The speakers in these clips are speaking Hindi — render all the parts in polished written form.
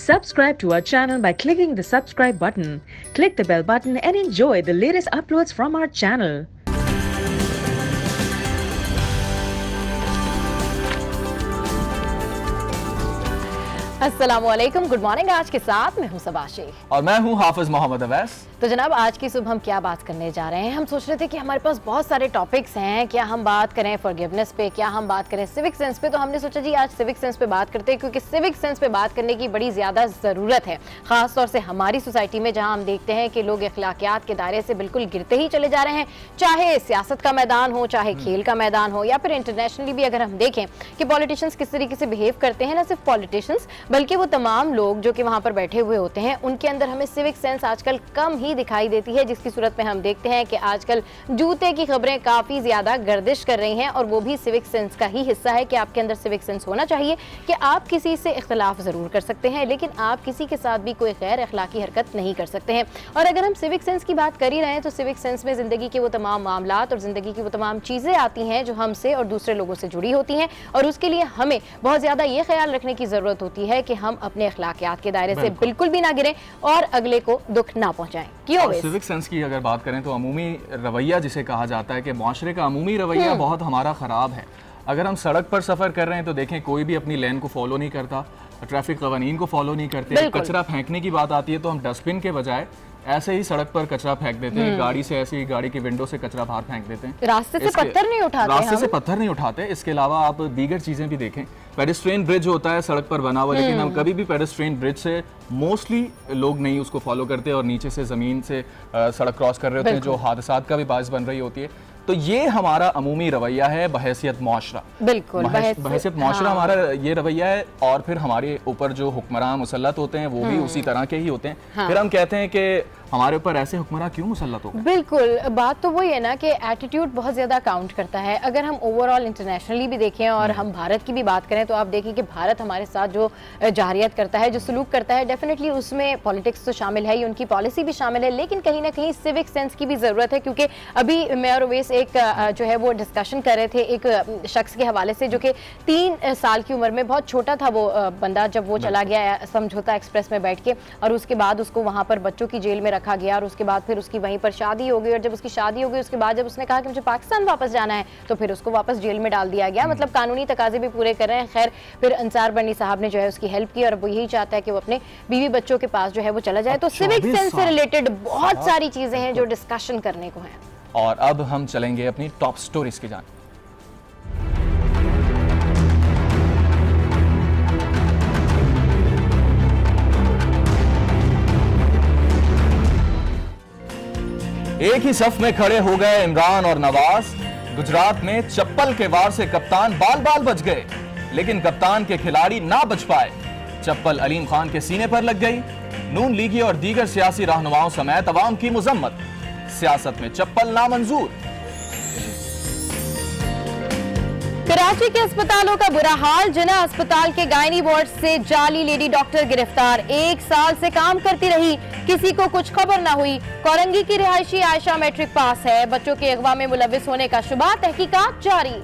Subscribe to our channel by clicking the subscribe button. Click the bell button and enjoy the latest uploads from our channel. अस्सलामुअलैकुम, गुड मॉर्निंग। आज के साथ मैं हूं सबाशी और मैं हूं हाफिज मोहम्मद अवैस। तो जनाब, आज की सुबह हम क्या बात करने जा रहे हैं? हम सोच रहे थे कि हमारे पास बहुत सारे टॉपिक्स हैं, क्या हम बात करें फॉरगिवनेस पे, क्या हम बात करें सिविक सेंस पे। तो हमने सोचा जी आज सिविक सेंस पे बात करते हैं, क्योंकि सिविक सेंस पे बात करने की बड़ी ज़्यादा ज़रूरत है, ख़ास तौर से हमारी सोसाइटी में, जहाँ हम देखते हैं कि लोग अखलाकियात के दायरे से बिल्कुल गिरते ही चले जा रहे हैं। चाहे सियासत का मैदान हो, चाहे खेल का मैदान हो, या फिर इंटरनेशनली भी अगर हम देखें कि पॉलिटिशियंस किस तरीके से बिहेव करते हैं, ना सिर्फ पॉलिटिशियंस बल्कि वो तमाम लोग जो कि वहाँ पर बैठे हुए होते हैं, उनके अंदर हमें सिविक सेंस आजकल कम ही दिखाई देती है, जिसकी सूरत में हम देखते हैं कि आजकल जूते की खबरें काफ़ी ज़्यादा गर्दिश कर रही हैं। और वो भी सिविक सेंस का ही हिस्सा है कि आपके अंदर सिविक सेंस होना चाहिए कि आप किसी से इख्तलाफ ज़रूर कर सकते हैं, लेकिन आप किसी के साथ भी कोई गैर अखलाकी हरकत नहीं कर सकते हैं। और अगर हम सिविक सेंस की बात कर ही रहे हैं तो सिविक सेंस में ज़िंदगी के वो तमाम मामलात और ज़िंदगी की वो तमाम चीज़ें आती हैं जो हमसे और दूसरे लोगों से जुड़ी होती हैं, और उसके लिए हमें बहुत ज़्यादा ये ख्याल रखने की ज़रूरत होती है कि हम अपने अखलाकियात के दायरे से बिल्कुल भी ना गिरें और अगले को दुख ना पहुंचाएं। क्यों? सिविक सेंस की अगर बात करें तो अमूमी रवैया जिसे कहा जाता है कि माशरे का अमूमी रवैया बहुत हमारा ख़राब है। अगर हम सड़क पर सफ़र कर रहे हैं तो देखें कोई भी अपनी लेन को फॉलो नहीं करता, ट्रैफिक कवानीन को फॉलो नहीं करते। कचरा फेंकने की बात आती है तो हम डस्टबिन के बजाय ऐसे ही सड़क पर कचरा फेंक देते हैं, गाड़ी से ऐसे ही गाड़ी की विंडो से कचरा बाहर फेंक देते हैं, रास्ते से पत्थर नहीं उठाते। रास्ते से पत्थर नहीं उठाते। इसके अलावा आप दीगर चीजें भी देखें, पेडेस्ट्रियन ब्रिज होता है सड़क पर बना हुआ, लेकिन हम कभी भी पेडेस्ट्रियन ब्रिज से मोस्टली लोग नहीं उसको फॉलो करते और नीचे से जमीन से सड़क क्रॉस कर रहे होते हैं, जो हादसात का भी बायस बन रही होती है। तो ये हमारा अमूमी रवैया है बहैसियत मुआशरा। बिल्कुल बहैसियत मुआशरा हमारा ये रवैया है। और फिर हमारे ऊपर जो हुक्मरान मुसल्लत होते हैं वो भी उसी तरह के ही होते हैं। फिर हम कहते हैं कि हमारे ऊपर ऐसे हुक्मरान क्यों मुसल्लत हो गए? बिल्कुल, बात तो वही है ना कि एटीट्यूड बहुत ज़्यादा काउंट करता है। अगर हम ओवरऑल इंटरनेशनली भी देखें और हम भारत की भी बात करें तो आप देखिए कि भारत हमारे साथ जो जारियत करता है, जो सलूक करता है, डेफिनेटली उसमें पॉलिटिक्स तो शामिल है ही, उनकी पॉलिसी भी शामिल है, लेकिन कहीं ना कहीं सिविक सेंस की भी ज़रूरत है। क्योंकि अभी मैं और ओवैस एक जो है वो डिस्कशन कर रहे थे एक शख्स के हवाले से जो कि 3 साल की उम्र में, बहुत छोटा था वो बंदा, जब वो चला गया समझौता एक्सप्रेस में बैठ के, और उसके बाद उसको वहाँ पर बच्चों की जेल में रखा गया, और उसके बाद फिर उसकी वहीं पर शादी हो गई। और जब उसकी शादी हो गई उसके बाद जब उसने कहा कि मुझे पाकिस्तान वापस जाना है तो फिर उसको वापस जेल में डाल दिया गया। मतलब कानूनी तकाजे भी पूरे कर रहे हैं। खैर, फिर अंसार बनी साहब ने जो है उसकी हेल्प की, और वो यही चाहता है कि वो अपने बीवी बच्चों के पास जो है वो चला जाए। तो सिविक सेंस से रिलेटेड बहुत सारी चीजें हैं जो डिस्कशन करने को हैं। और अब हम चलेंगे अपनी टॉप स्टोरीज की जान। एक ही सफ में खड़े हो गए इमरान और नवाज। गुजरात में चप्पल के वार से कप्तान बाल बाल बच गए, लेकिन कप्तान के खिलाड़ी ना बच पाए। चप्पल अलीम खान के सीने पर लग गई। नून लीगी और दीगर सियासी रहनुमाओं समेत अवाम की मुजम्मत। सियासत में चप्पल नामंजूर। कराची के अस्पतालों का बुरा हाल। जिना अस्पताल के गायनी वार्ड से जाली लेडी डॉक्टर गिरफ्तार। 1 साल से काम करती रही, किसी को कुछ खबर ना हुई। कोरंगी की रिहायशी आयशा मैट्रिक पास है, बच्चों के अगवा में मुलविस होने का शुबा, तहकीकात जारी।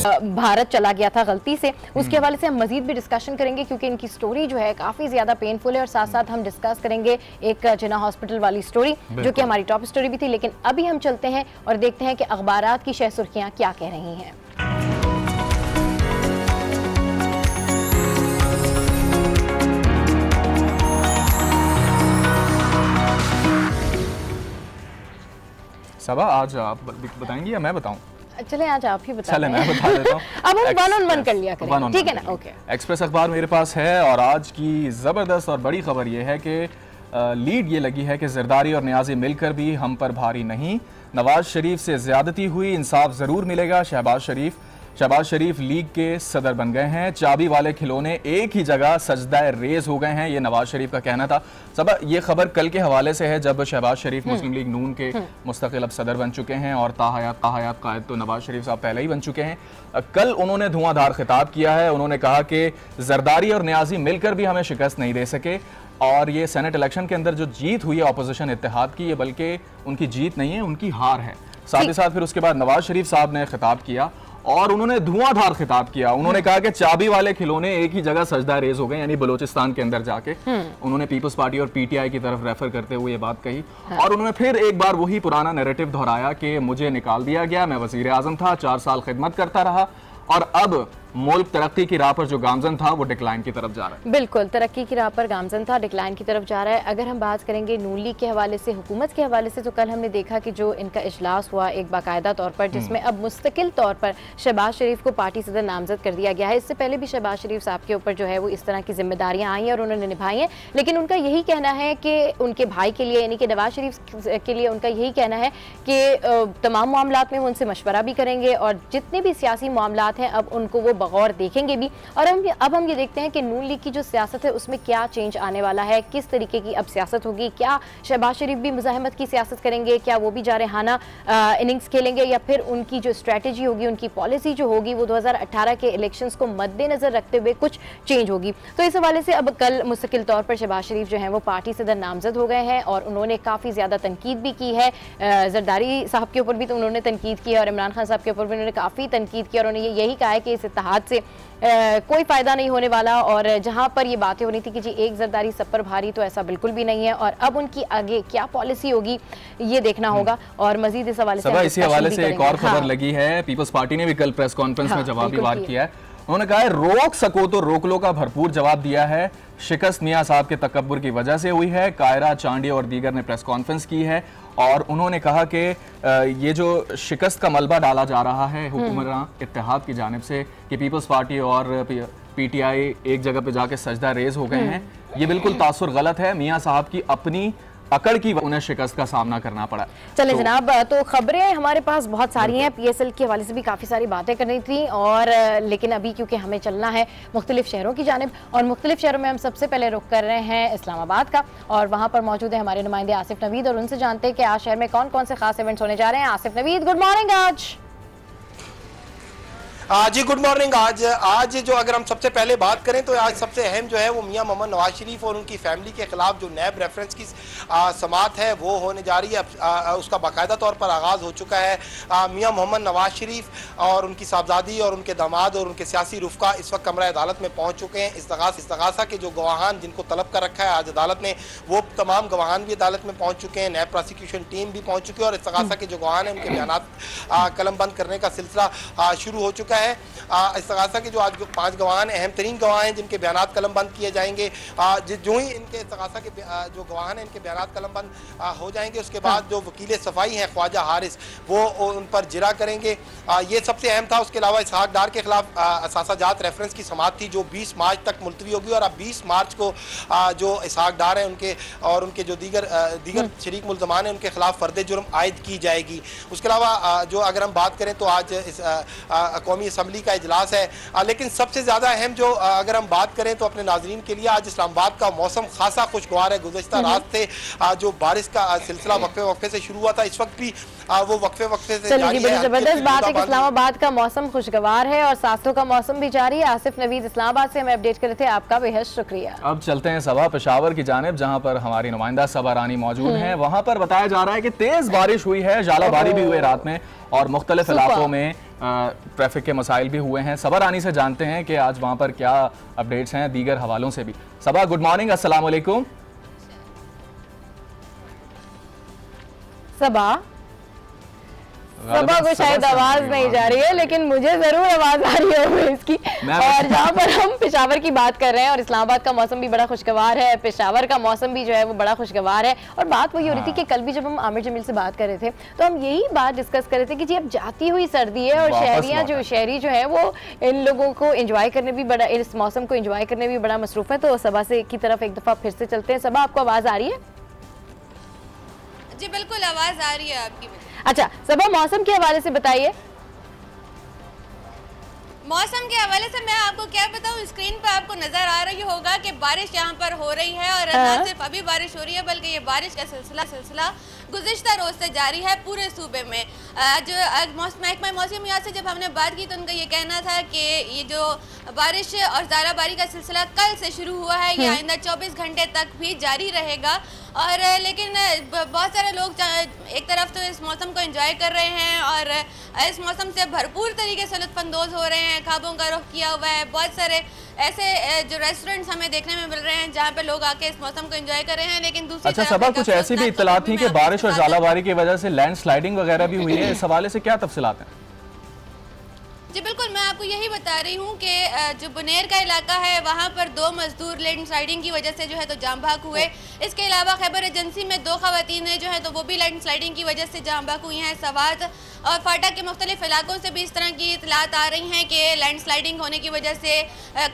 भारत चला गया था गलती से, उसके हवाले से हम मजीद भी डिस्कशन करेंगे, क्योंकि इनकी स्टोरी जो है काफ़ी ज़्यादा पेनफुल है। और साथ साथ हम डिस्कस करेंगे एक जिना हॉस्पिटल वाली स्टोरी जो कि हमारी टॉप स्टोरी भी थी। लेकिन अभी हम चलते हैं और देखते हैं कि अखबारात की शह सुर्खियाँ क्या कह रही हैं। सबा, आज आप बताएंगी या मैं बताऊं? चले आज आप ही बताएं। चले मैं बता देता हूं। अब हम वन ऑन वन कर लिया करें, ठीक है ना? ओके। एक्सप्रेस अखबार मेरे पास है और आज की ज़बरदस्त और बड़ी खबर यह है कि लीड ये लगी है कि जरदारी और नियाज़ी मिलकर भी हम पर भारी नहीं। नवाज शरीफ से ज्यादती हुई, इंसाफ ज़रूर मिलेगा। शहबाज शरीफ लीग के सदर बन गए हैं। चाबी वाले खिलौने एक ही जगह सजदा रेज हो गए हैं, ये नवाज शरीफ का कहना था। सब ये खबर कल के हवाले से है जब शहबाज शरीफ मुस्लिम लीग नून के मुस्तकिल अब सदर बन चुके हैं, और ताहयात कायद तो नवाज शरीफ साहब पहले ही बन चुके हैं। कल उन्होंने धुआंधार खिताब किया है। उन्होंने कहा कि जरदारी और नियाज़ी मिलकर भी हमें शिकस्त नहीं दे सके, और ये सेनेट इलेक्शन के अंदर जो जीत हुई है अपोजिशन इत्तेहाद की, ये बल्कि उनकी जीत नहीं है, उनकी हार है। साथ ही साथ फिर उसके बाद नवाज शरीफ साहब ने खिताब किया और उन्होंने धुआंधार खिताब किया। उन्होंने कहा कि चाबी वाले खिलौने एक ही जगह सजदा रेज हो गए, यानी बलूचिस्तान के अंदर जाके। उन्होंने पीपल्स पार्टी और पीटीआई की तरफ रेफर करते हुए ये बात कही। और उन्होंने फिर एक बार वही पुराना नैरेटिव दोहराया कि मुझे निकाल दिया गया, मैं वजीर आजम था, 4 साल खिदमत करता रहा और अब मुल्क तरक्की की राह पर जो गामजन था वो डिक्लाइन की तरफ जा रहा है। बिल्कुल, तरक्की की राह पर गामजन था, डिक्लाइन की तरफ जा रहा है। अगर हम बात करेंगे नून लीग के हवाले से, हुकूमत के हवाले से, तो कल हमने देखा कि जो इनका इजलास हुआ एक बाकायदा तौर पर, जिसमें अब मुस्तकिल तौर पर शहबाज शरीफ को पार्टी सदर नामजद कर दिया गया है। इससे पहले भी शहबाज शरीफ साहब के ऊपर जो है वो इस तरह की जिम्मेदारियां आई हैं और उन्होंने निभाई हैं, लेकिन उनका यही कहना है कि उनके भाई के लिए यानी कि नवाज शरीफ के लिए उनका यही कहना है कि तमाम मामलात में वो उनसे मशवरा भी करेंगे और जितने भी सियासी मामलात हैं अब उनको वो बगौर देखेंगे भी। और अब हम ये देखते हैं कि नून लीग की जो सियासत है उसमें क्या चेंज आने वाला है, किस तरीके की अब सियासत होगी। क्या शहबाज शरीफ भी मुजाहिमत की सियासत करेंगे, क्या वो भी जारहाना इनिंग्स खेलेंगे, या फिर उनकी जो स्ट्रैटेजी होगी, उनकी पॉलिसी जो होगी वो 2018 के इलेक्शंस को मद्देनजर रखते हुए कुछ चेंज होगी। तो इस हवाले से अब कल मुस्तकिल तौर पर शहबाज शरीफ जो है वो पार्टी सदर नामजद हो गए हैं और उन्होंने काफ़ी ज़्यादा तनकीद भी की है। जरदारी साहब के ऊपर भी तो उन्होंने तनकीद की है और इमरान खान साहब के ऊपर भी उन्होंने काफ़ी तनकीद की और उन्होंने यही कहा है कि इस इत्तेहाद से कोई फ़ायदा नहीं होने वाला। और जहां पर ये बातें हो रही थी कि जी एक जरदारी सब पर भारी, तो ऐसा बिल्कुल भी नहीं है और अब उनकी आगे क्या पॉलिसी होगी ये देखना होगा। और मजीद इस हवाले से इसी हवाले से एक और खबर लगी है, पीपल्स पार्टी ने भी कल प्रेस कॉन्फ्रेंस में जवाबी वार किया है। उन्होंने कहा है रोक सको तो रोक लो का भरपूर जवाब दिया है। शिकस्त मियां साहब के तकब्बुर की वजह से हुई है। कायरा, चांडिया और दीगर ने प्रेस कॉन्फ्रेंस की है और उन्होंने कहा कि ये जो शिकस्त का मलबा डाला जा रहा है हुकूमरान इत्तेहाद की जानिब से कि पीपल्स पार्टी और पीटीआई एक जगह पे जाके सजदा रेज हो गए हैं, ये बिल्कुल तासुर गलत है। मियां साहब की अपनी अकड़ की उन्हें शिकस्त का सामना करना पड़ा। चले जनाब, तो खबरें हमारे पास बहुत सारी हैं, पीएसएल के हवाले से भी काफ़ी सारी बातें करनी थी और लेकिन अभी क्योंकि हमें चलना है मुख्तलिफ शहरों की जानिब और मुख्तलिफ शहरों में हम सबसे पहले रुख कर रहे हैं इस्लामाबाद का और वहाँ पर मौजूद है हमारे नुमाइंदे आसिफ नवीद और उनसे जानते हैं कि आज शहर में कौन कौन से खास इवेंट्स होने जा रहे हैं। Asif Naveed, good morning. जी गुड मॉर्निंग। आज जो अगर हम सबसे पहले बात करें तो आज सबसे अहम जो है वो मियां मोहम्मद नवाज शरीफ और उनकी फैमिली के खिलाफ जो नैब रेफरेंस की समाअत है वो होने जा रही है। उसका बाकायदा तौर पर आगाज़ हो चुका है। मियां मोहम्मद नवाज शरीफ और उनकी साहबजादी और उनके दामाद और उनके सियासी रुफ़का इस वक्त कमरा अदालत में पहुँच चुके हैं। इस्तगासा के जो गवाहान जिनको तलब कर रखा है आज अदालत ने, वो तमाम गवाहान भी अदालत में पहुँच चुके हैं। नैब प्रोसिक्यूशन टीम भी पहुँच चुकी है और इस्तगासा के जो गवाहान हैं उनके बयान कलमबंद करने का सिलसिला शुरू हो चुका है। इस्तगासा के जो आज 5 गवाहान अहम तरीन गवाह हैं जिनके बयान कलम बंद किए जाएंगे, जो ही इनके इस्तगासा के जो गवाहान हैं इनके बयान कलम बंद हो जाएंगे उसके बाद जो वकील सफाई हैं ख्वाजा हारिस वो उन पर जिरा करेंगे। ये सबसे अहम था। उसके अलावा इसहाक डार के खिलाफ असासाजात रेफरेंस की समाअत थी जो 20 मार्च तक मुलतवी होगी और अब 20 मार्च को जो इसहाक डार हैं उनके और उनके जो दीगर शरीक मुल्ज़मान हैं उनके खिलाफ फर्द जुर्म आयद की जाएगी। उसके अलावा जो अगर हम बात करें तो आज इस कौमी असम्बली का इजलास है। लेकिन सबसे ज़्यादा अहम जो अगर हम बात करें तो अपने नाजरीन के लिए आज इस्लामाबाद का मौसम खासा खुशगवार है। गुज़श्ता रात से जो बारिश का सिलसिला वक्फे से शुरू हुआ था, इस वक्त भी वो वक्फे से जारी है। बड़ी जबरदस्त बात है कि इस्लामाबाद का मौसम खुशगवार है और सास्तों का मौसम भी जारी है। आसिफ नवीद इस्लामाबाद से हमें अपडेट कर रहे थे, आपका बेहद शुक्रिया। अब चलते हैं सबा पेशावर की जानिब जहां पर हमारी नुमाइंदा सबा रानी मौजूद हैं। वहां पर बताया जा रहा है कि तेज बारिश हुई है, जालाबारी भी हुई रात में और मुख्तलिफ इलाकों में ट्रैफिक के मसाइल भी हुए हैं। सबा रानी से जानते हैं कि आज वहां पर क्या अपडेट्स हैं दीगर हवालों से भी। सबा, गुड मॉर्निंग, अस्सलाम वालेकुम। सबा को शायद आवाज नहीं जा रही है लेकिन मुझे जरूर आवाज आ रही है इसकी। और जहाँ पर हम पेशावर की बात कर रहे हैं और इस्लामाबाद का मौसम भी बड़ा खुशगवार है, पेशावर का मौसम भी जो है वो बड़ा खुशगवार है। और बात वही हो रही थी कि कल भी जब हम आमिर जमील से बात कर रहे थे तो हम यही बात डिस्कस कर रहे थे कि जी अब जाती हुई सर्दी है और शहरी जो है वो इन लोगों को एंजॉय करने भी बड़ा, इस मौसम को एंजॉय करने भी बड़ा मसरूफ है। तो सबा से की तरफ एक दफा फिर से चलते हैं। सबा, आपको आवाज आ रही है? जी बिल्कुल आवाज आ रही है आपकी। अच्छा सबा, मौसम के हवाले से बताइए। मौसम के हवाले से मैं आपको क्या बताऊं, स्क्रीन पर आपको नजर आ रही होगा कि बारिश यहाँ पर हो रही है और न सिर्फ अभी बारिश हो रही है बल्कि ये बारिश का सिलसिला गुज़िश्ता रोज़ से जारी है पूरे सूबे में। जो महकमा मौसमियात से जब हमने बात की तो उनका ये कहना था कि ये जो बारिश और ज़ाराबारी का सिलसिला कल से शुरू हुआ है, ये आइंदा 24 घंटे तक भी जारी रहेगा। और लेकिन बहुत सारे लोग एक तरफ तो इस मौसम को एंजॉय कर रहे हैं और इस मौसम से भरपूर तरीके से लुत्फ़अंदोज़ हो रहे हैं, ख्वाबों का रुख किया हुआ है। बहुत सारे ऐसे जो रेस्टोरेंट्स हमें देखने में मिल रहे हैं जहाँ पे लोग आके इस मौसम को एंजॉय कर रहे हैं। लेकिन दूसरी अच्छा सबा, कुछ ऐसी भी इत्तलात थी कि बारिश और ज़ालाबारी की वजह से लैंडस्लाइडिंग वगैरह भी हुई है, इस हवाले से क्या तफसीलात हैं? जी बिल्कुल, मैं आपको यही बता रही हूँ कि जो बुनेर का इलाका है वहाँ पर 2 मजदूर लैंडस्लाइडिंग की वजह से जो है तो जाम भाग हुए। इसके अलावा खैबर एजेंसी में 2 खवातीन जो है तो वो भी लैंडस्लाइडिंग की वजह से जाम भाग हुई हैं। सवात और फाटा के मुख्तलिफ इलाकों से भी इस तरह की इतलात आ रही हैं कि लैंडस्लाइडिंग होने की वजह से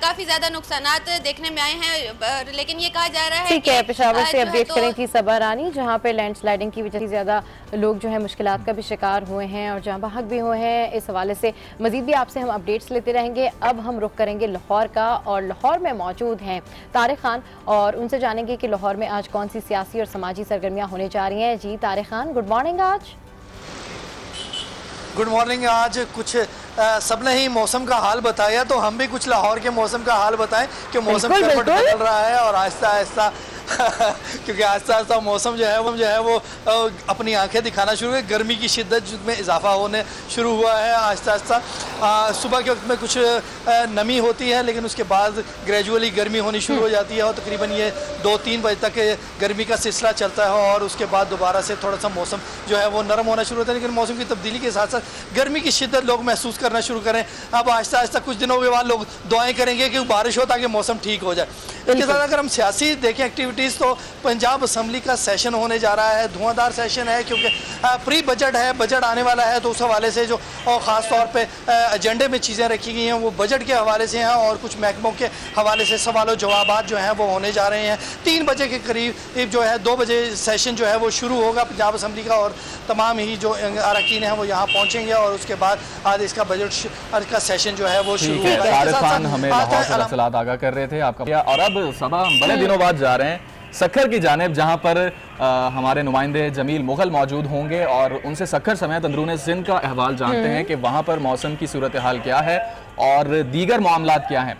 काफ़ी ज़्यादा नुकसानात देखने में आए हैं। लेकिन ये कहा जा रहा है कि पेशावर से अपडेट करें थी सबा रानी, जहाँ पे लैंडस्लाइडिंग की वजह से ज़्यादा लोग जो है मुश्किलात का भी शिकार हुए हैं और जाम भाग भी हुए हैं। इस हवाले से मजीद भी आपसे हम अपडेट्स लेते रहेंगे। अब हम रुख करेंगे लाहौर का और लाहौर में मौजूद हैं तारिक खान और उनसे जानेंगे कि लाहौर में आज कौन सी सियासी और समाजी सरगर्मियाँ होने जा रही हैं। जी तारिक खान, गुड मॉर्निंग। आज गुड मॉर्निंग। आज कुछ सबने ही मौसम का हाल बताया तो हम भी कुछ लाहौर के मौसम का हाल बताएं कि मौसम कैसे बदल रहा है और आहिस्ता आहिस्ता क्योंकि आहिस्ता आहिस्ता मौसम जो है वो अपनी आंखें दिखाना शुरू है। गर्मी की शिद्दत में इजाफा होने शुरू हुआ है आहिस्ता आहिस्ता। सुबह के वक्त में कुछ नमी होती है लेकिन उसके बाद ग्रेजुअली गर्मी होनी शुरू हो जाती है और तकरीबन ये 2-3 बजे तक गर्मी का सिलसिला चलता है और उसके बाद दोबारा से थोड़ा सा मौसम जो है वो नरम होना शुरू होता है। लेकिन मौसम की तब्दीली के साथ साथ गर्मी की शिद्दत लोग महसूस करना शुरू करें। अब आहिस्ता आहिस्ता कुछ दिनों के बाद लोग दुआएं करेंगे कि बारिश हो ताकि मौसम ठीक हो जाए। इसके साथ अगर हम सियासी देखें एक्टिविटीज़ तो पंजाब असम्बली का सेशन होने जा रहा है, धुआंधार सेशन है क्योंकि प्री बजट है, बजट आने वाला है तो उस हवाले से जो और ख़ास तौर पे एजेंडे में चीज़ें रखी गई हैं वो बजट के हवाले से हैं और कुछ महकमों के हवाले से सवाल और जवाबात जो हैं वो होने जा रहे हैं। 3 बजे के करीब जो है 2 बजे सेशन जो है वो शुरू होगा पंजाब असम्बली का और तमाम ही जो अरकान हैं वो यहाँ पहुँचेंगे और उसके बाद आज इसका बजट का सेशन जो है वो शुरू होगा। हमें लाहौर से तफसीलात आगाह कर रहे थे आपका। और अब सबा हम बड़े दिनों बाद जा रहे हैं सक्खर की जानिब, जहां पर हमारे नुमाइंदे जमील मुगल मौजूद होंगे और उनसे सक्खर समेत अंदरूनी सिंध का अहवाल जानते हैं कि वहां पर मौसम की सूरत हाल क्या है और दीगर मामलात क्या हैं।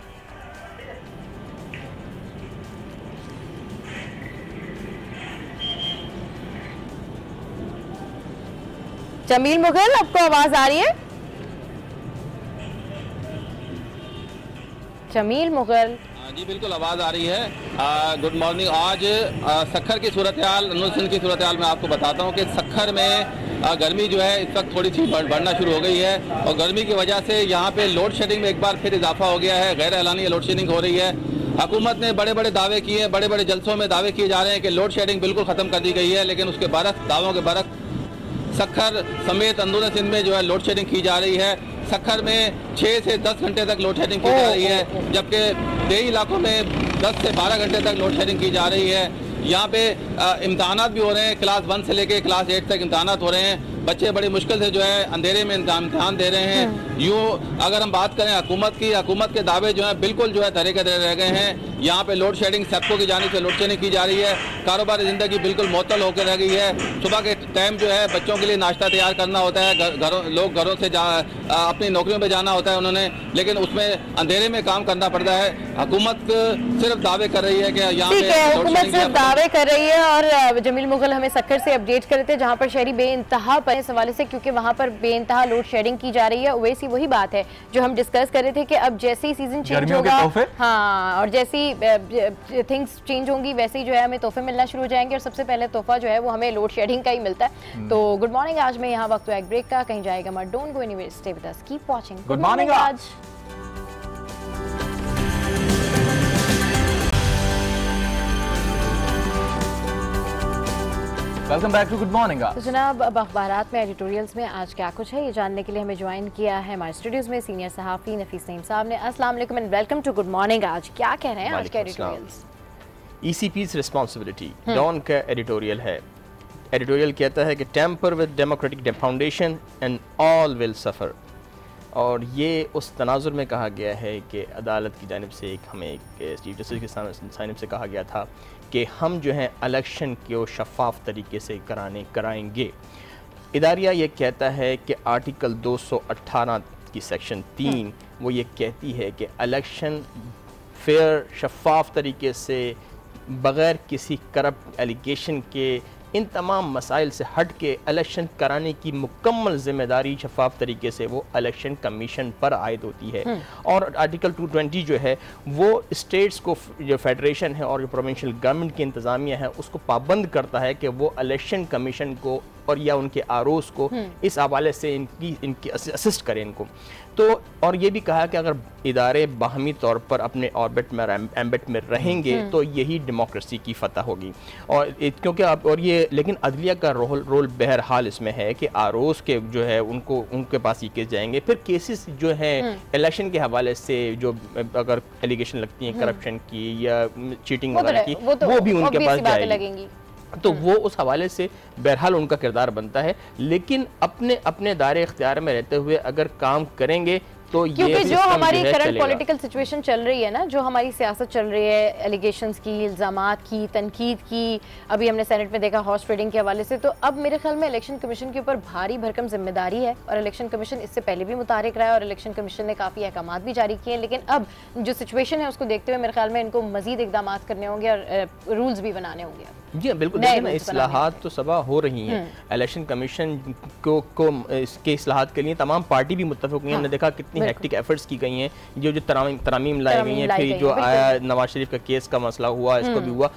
जमील मुगल, आपको आवाज आ रही है? जमील मुगल, जी बिल्कुल आवाज़ आ रही है। Good morning. आज सक्खर की सूरत हाल, सिंध की सूरत हाल मैं आपको बताता हूँ कि सक्खर में गर्मी जो है इस वक्त थोड़ी सी बढ़ना शुरू हो गई है और गर्मी की वजह से यहाँ पे लोड शेडिंग में एक बार फिर इजाफा हो गया है। गैर एलानी लोड शेडिंग हो रही है। हुकूमत ने बड़े बड़े दावे किए हैं, बड़े बड़े जलसों में दावे किए जा रहे हैं कि लोड शेडिंग बिल्कुल ख़त्म कर दी गई है, लेकिन उसके बरक्स, दावों के बरक्स सक्खर समेत अंदरूनी सिंध में जो है लोड शेडिंग की जा रही है। सक्खर में 6 से 10 घंटे तक लोड शेडिंग की जा रही है, जबकि कई इलाकों में 10 से 12 घंटे तक लोड शेडिंग की जा रही है। यहाँ पे इम्तहानात भी हो रहे हैं, क्लास 1 से लेके क्लास 8 तक इम्तहानात हो रहे हैं। बच्चे बड़ी मुश्किल से जो है अंधेरे में इम्तहान दे रहे हैं। यूँ अगर हम बात करें हुकूमत के दावे जो है बिल्कुल जो है धरे के धरे रह गए हैं। यहाँ पे लोड शेडिंग सबको की जाने से लोड शेडिंग की जा रही है। कारोबारी ज़िंदगी बिल्कुल मुअत्तल होकर रह गई है। सुबह के टाइम जो है बच्चों के लिए नाश्ता तैयार करना होता है, लोग घरों से अपनी नौकरियों पर जाना होता है उन्होंने, लेकिन उसमें अंधेरे में काम करना पड़ता है। हुकूमत सिर्फ दावे कर रही है कि यहाँ पे हुकूमत सिर्फ दावे कर रही है। और जमील मुगल हमें सक्खर से अपडेट कर रहे थे जहाँ पर शहरी बेइंतहा पर इस हवाले से, क्योंकि वहाँ पर बेइंतहा लोड शेडिंग की जा रही है। वैसी वही बात है जो हम डिस्कस कर रहे थे कि अब जैसे ही सीजन चेंज होगा, हाँ, और जैसी थिंग्स चेंज होंगी वैसे ही जो है हमें तोहफे मिलना शुरू हो जाएंगे और सबसे पहले तोहफा जो है वो हमें लोड शेडिंग का ही मिलता है। तो गुड मॉर्निंग। आज में यहाँ वक्त एक ब्रेक का, कहीं जाएगा मत, don't go anywhere, stay with us, keep watching. Good morning. आज welcome back to good morning. तो जनाब, अब अखबारात में एडिटोरियल्स में आज क्या कुछ है ये जानने के लिए हमें ज्वाइन किया है हमारे स्टूडियोज में सीनियर सहाफ़ी नफीस नईम साहब ने। अस्सलाम वालेकुम and welcome to good morning. आज क्या कह रहे हैं आज के एडिटोरियल्स? ECP's रिस्पॉन्सिबिलिटी डॉन का एडिटोरियल है। एडिटोरियल कहता है कि tamper with democratic foundation and all will suffer. और ये उस तनाजुर में कहा गया है कि अदालत की जानिब से हमें चीफ जस्टिस की जानिब से कहा गया था कि हम जो है इलेक्शन को शफाफ तरीके से कराएंगे। इदारिया ये कहता है कि आर्टिकल 218 की सेक्शन 3 वो ये कहती है कि इलेक्शन फेयर शफाफ तरीके से बग़ैर किसी करप्ट एलिगेशन के इन तमाम मसाइल से हट के इलेक्शन कराने की मुकम्मल ज़िम्मेदारी शफाफ तरीके से वो इलेक्शन कमीशन पर आयद होती है। और आर्टिकल 220 जो है वो स्टेट्स को, जो फेडरेशन है और जो प्रोविंशियल गवर्नमेंट की इंतज़ामिया है, उसको पाबंद करता है कि वो इलेक्शन कमीशन को और या उनके आरोस को इस हवाले से इनकी असिस्ट करें इनको। तो और ये भी कहा कि अगर इदारे बाहमी तौर पर अपने ऑर्बिट में एम्बिट में रहेंगे तो यही डेमोक्रेसी की फतह होगी। और क्योंकि आप और ये लेकिन अदलिया का रोल बहरहाल इसमें है कि आरोस के जो है उनके पास ये केस जाएंगे। फिर केसेस जो हैं इलेक्शन के हवाले से जो अगर एलिगेशन लगती हैं करप्शन की या चीटिंग वगैरह की, वो भी उनके पास जाएगी। तो वो उस हवाले से बहरहाल उनका किरदार बनता है, लेकिन अपने दायरे इख्तियार में रहते हुए अगर काम करेंगे तो क्योंकि जो हमारी करंट पॉलिटिकल सिचुएशन चल रही है ना, जो हमारी सियासत चल रही है, एलिगेशंस की, इल्ज़ामात की, तनकीद की, अभी हमने सेनेट में देखा हॉर्स ट्रेडिंग के हवाले से, तो अब मेरे ख्याल में इलेक्शन कमीशन के ऊपर भारी भरकम जिम्मेदारी है। और इलेक्शन कमीशन इससे पहले भी मुतारिक रहा है और इलेक्शन कमीशन ने काफ़ी अहकामात भी जारी किए हैं, लेकिन अब जो सिचुएशन है उसको देखते हुए मेरे ख्याल में इनको मजीद इकदाम करने होंगे और रूल्स भी बनाने होंगे। जी बिल्कुल, देखिए ना, इस्लाहात तो सबा हो रही हैं। इलेक्शन कमीशन को इसके इस्लाहात के लिए तमाम पार्टी भी मुत्तफिक हुई हैं। हमने देखा कितनी हेक्टिक एफर्ट्स की गई हैं, जो तरामीम लाई गई हैं। फिर जो आया नवाज शरीफ का केस का मसला हुआ, इसको भी हुआ।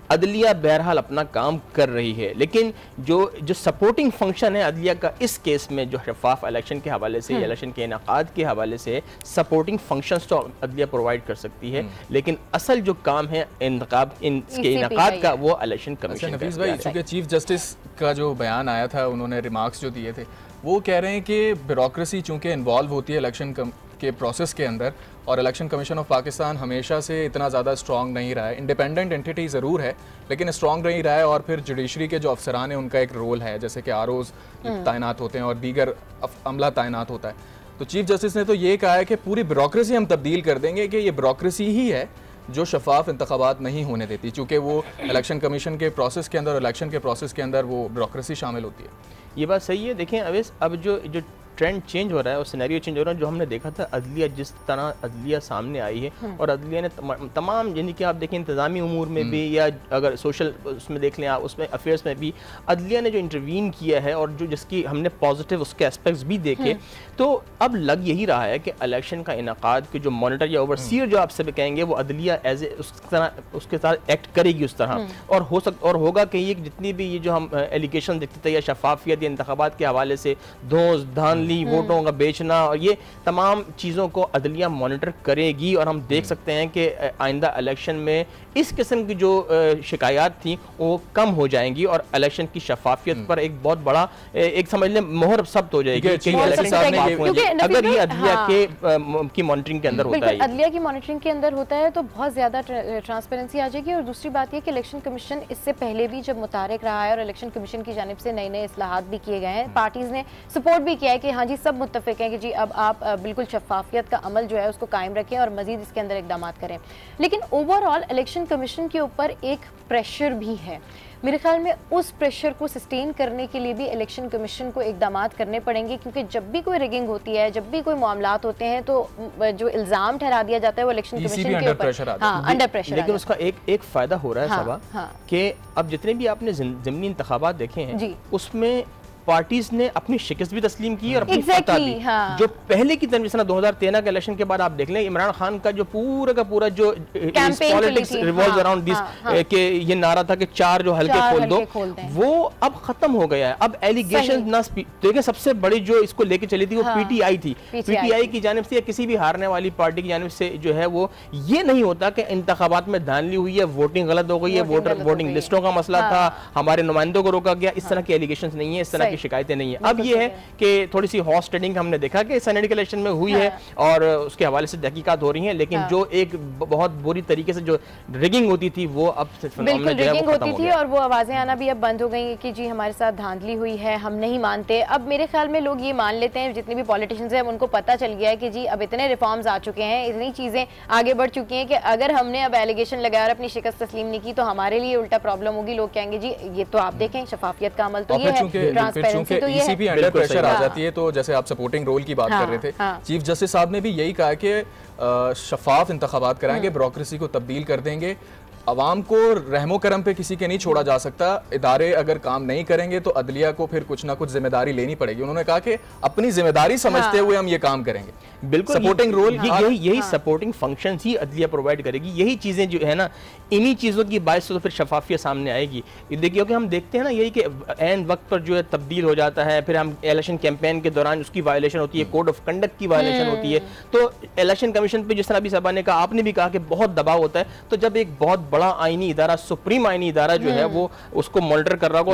अदलिया बहरहाल अपना काम कर रही है, लेकिन जो सपोर्टिंग फंक्शन है अदलिया का इस केस में, जो शफाफ इलेक्शन के हवाले से, इलेक्शन के इनाकाद के हवाले से सपोर्टिंग फंक्शंस तो अदलिया प्रोवाइड कर सकती है, लेकिन असल जो काम है इसके इनाकाद का वो इलेक्शन कमीशन। नफीस भाई, चूँकि चीफ जस्टिस का जो बयान आया था, उन्होंने रिमार्क्स जो दिए थे, वो कह रहे हैं कि ब्यूरोक्रेसी चूँकि इन्वॉल्व होती है इलेक्शन के प्रोसेस के अंदर, और इलेक्शन कमीशन ऑफ पाकिस्तान हमेशा से इतना ज़्यादा स्ट्रॉन्ग नहीं रहा है। इंडिपेंडेंट एंटिटी ज़रूर है लेकिन स्ट्रॉन्ग नहीं रहा है। और फिर जुडिशरी के जो अफसरान हैं उनका एक रोल है, जैसे कि आरओज़ तैनात होते हैं और दीगर अमला तैनात होता है। तो चीफ जस्टिस ने तो ये कहा है कि पूरी ब्यूरोक्रेसी हम तब्दील कर देंगे, कि ये ब्यूरोक्रेसी ही है जो शफाफ इंतखाबात नहीं होने देती, चूँकि वो इलेक्शन कमीशन के प्रोसेस के अंदर, इलेक्शन के प्रोसेस के अंदर वो ब्यूरोक्रेसी शामिल होती है। ये बात सही है। देखें अवैस, अब जो ट्रेंड चेंज हो रहा है और सिनेरियो चेंज हो रहा है। जो हमने देखा था अदलिया, जिस तरह अदलिया सामने आई है और अदलिया ने तमाम, यानी कि आप देखें इंतज़ामी उमूर में भी या अगर सोशल उसमें देख लें आप, उसमें अफेयर्स में भी अदलिया ने जो इंटरवीन किया है और जो जिसकी हमने पॉजिटिव उसके एस्पेक्ट्स भी देखे, तो अब लग यही रहा है कि इलेक्शन का इनकाद के जो मॉनिटर या ओवरसीयर जो आपसे भी कहेंगे, वो अदलिया एज ए उसके साथ एक्ट करेगी उस तरह। और होगा कि ये जितनी भी ये जो हम एलिगेशन देखते थे या शफाफियत या इंतखाबात के हवाले से धोस धांधली, वोटों का बेचना और ये तमाम चीज़ों को अदलिया मॉनिटर करेगी। और हम देख सकते हैं कि आइंदा इलेक्शन में इस किस्म की जो शिकायत थी वो कम हो जाएंगी और इलेक्शन की शफाफियत पर एक बहुत बड़ा एक समझ लें मोहर सब्त हो जाएगी अगर ये अदलिया की मॉनिटरिंग के अंदर होता है। अदलिया की मॉनिटरिंग के अंदर होता है तो बहुत ज़्यादा ट्रांसपेरेंसी आ जाएगी। और दूसरी बात ये कि इलेक्शन कमीशन इससे पहले भी जब मुतारिक रहा है और इलेक्शन कमीशन की जानिब से नए नए इस्लाहात भी किए गए हैं, पार्टीज़ ने सपोर्ट भी किया है कि हाँ जी सब मुत्तफिक हैं कि जी अब आप बिल्कुल शफाफियत का अमल जो है उसको कायम रखें और मजीद इसके अंदर इकदाम करें। लेकिन ओवरऑल इलेक्शन कमीशन के ऊपर एक प्रेशर भी है। मेरे ख्याल में उस प्रेशर को सस्टेन करने के लिए भी इलेक्शन कमीशन को इकदाम करने पड़ेंगे, क्योंकि जब भी कोई रिगिंग होती है, जब भी कोई मामलात होते हैं, तो जो इल्ज़ाम ठहरा दिया जाता है वो इलेक्शन कमीशन के ऊपर अंडर प्रेशर। लेकिन उसका एक फ़ायदा हो रहा है सबा कि अब जितने भी आपने ज़मीनी इंतखाबात देखे हैं उसमें पार्टीज ने अपनी शिकस्त भी तस्लीम की और अपनी फतह भी। जो पहले की तरह जैसे 2013 के इलेक्शन के बाद आप देख लें, इमरान खान का जो पूरा का पूरा जो पॉलिटिक्स रिवॉल्व्स अराउंड दिस के ये नारा था कि 4 जो हल्के खोल दो, वो अब खत्म हो गया है। अब एलिगेशन ना देखिए, सबसे बड़ी जो इसको लेके चली थी वो पीटीआई थी। पीटीआई की जानिब से या किसी भी हारने वाली पार्टी की जानिब से जो है वो ये नहीं होता कि इंतखाबात में धांधली हुई है, वोटिंग गलत हो गई है, वोटिंग लिस्टों का मसला था, हमारे नुमाइंदों को रोका गया, इस तरह के एलिगेशन नहीं है, इस तरह की शिकायतें नहीं है। अब ये है कि थोड़ी सी हॉर्स ट्रेडिंग हमने देखा कि सेनेट के इलेक्शन में हुई है और उसके हवाले से तहकीकात हो रही है, लेकिन जो एक बहुत बुरी तरीके से जो रिगिंग होती थी वो अब बिल्कुल रिगिंग होती थी और वो आवाजें आना भी अब बंद हो गई कि जी हमारे साथ धांधली हुई है, हम नहीं मानते। अब मेरे ख्याल में लोग ये मान लेते हैं, जितने भी पॉलिटिशियंस हैं उनको पता चल गया है कि जी अब इतने रिफॉर्म्स आ चुके हैं, इतनी चीजें आगे बढ़ चुकी हैं कि अगर हमने अब एलिगेशन लगाया और अपनी शिकस्त तस्लीम नहीं की तो हमारे लिए उल्टा प्रॉब्लम होगी। लोग कहेंगे जी ये तो आप देखें शफाफियत का अमल तो ये है, ट्रांसपेरेंसी तो ये है। अंडर प्रेशर आ जाती है। तो जैसे आप सपोर्टिंग रोल की बात कर रहे थे, चीफ जस्टिस साहब ने भी यही कहा कि शफाफ इंतखाबात कराएंगे, ब्यूरोक्रेसी को तब्दील कर देंगे, अवाम को रहमो करम पे किसी के नहीं छोड़ा जा सकता, इदारे अगर काम नहीं करेंगे तो अदलिया को फिर कुछ ना कुछ जिम्मेदारी लेनी पड़ेगी। उन्होंने कहा कि अपनी जिम्मेदारी समझते हुए हम ये काम करेंगे। बिल्कुल सपोर्टिंग रोल यही सपोर्टिंग फंक्शन ही अदलिया प्रोवाइड करेगी। यही चीजें जो है ना, इन्हीं चीजों की बायस से तो फिर शफाफियत सामने आएगी। देखिए क्योंकि हम देखते हैं ना यही कि एन वक्त पर जो है तब्दील हो जाता है, फिर हम इलेक्शन कैंपेन के दौरान उसकी वायलेशन होती है, कोड ऑफ कंडक्ट की वायलेशन होती है। तो इलेक्शन कमीशन पे जिस तरह अभी साहब ने कहा, आपने भी कहा कि बहुत दबाव होता है। तो जब एक बहुत बड़ा आईनी इदारा, सुप्रीम आईनी इदारा जो है वो उसको मॉनिटर कर रहा होगा,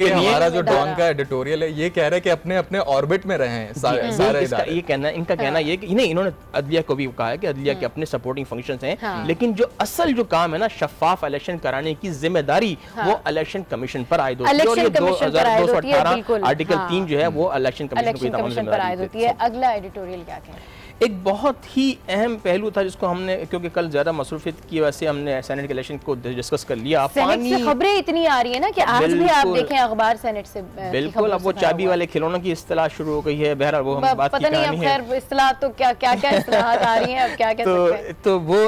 हमारा जो डॉन का एडिटोरियल है ये कह रहे हैं कि अपने अपने ऑर्बिट में रहे हैं सारे इदारे। ये कहना, इनका कहना ये कि नहीं, इन्होंने अदलिया को भी कहा है कि अदलिया के अपने सपोर्टिंग फंक्शंस हैं, लेकिन जो असल जो काम है ना शफाफ इलेक्शन कराने की जिम्मेदारी वो इलेक्शन कमीशन पर आयद होती है। और ये 2218 आर्टिकल 3 जो है वो इलेक्शन कमीशन पर आयद होती है। अगला एडिटोरियल क्या कहें? एक बहुत ही अहम पहलू था जिसको हमने, क्योंकि कल ज्यादा मसरूफियत की वजह से हमने सेनेट के इलेक्शन को डिस्कस कर लिया। पानी से खबरें इतनी आ रही है ना कि आज भी आप देखें अखबार सेनेट से बिल्कुल अब वो चाबी वाले खिलौनों की इस्तिलाह शुरू हो गई है। बहरहाल वो हम बात पता नहीं, खैर इस्तिलाह तो क्या क्या इस्तिलाहात आ रही हैं, अब क्या कह सकते हैं। तो वो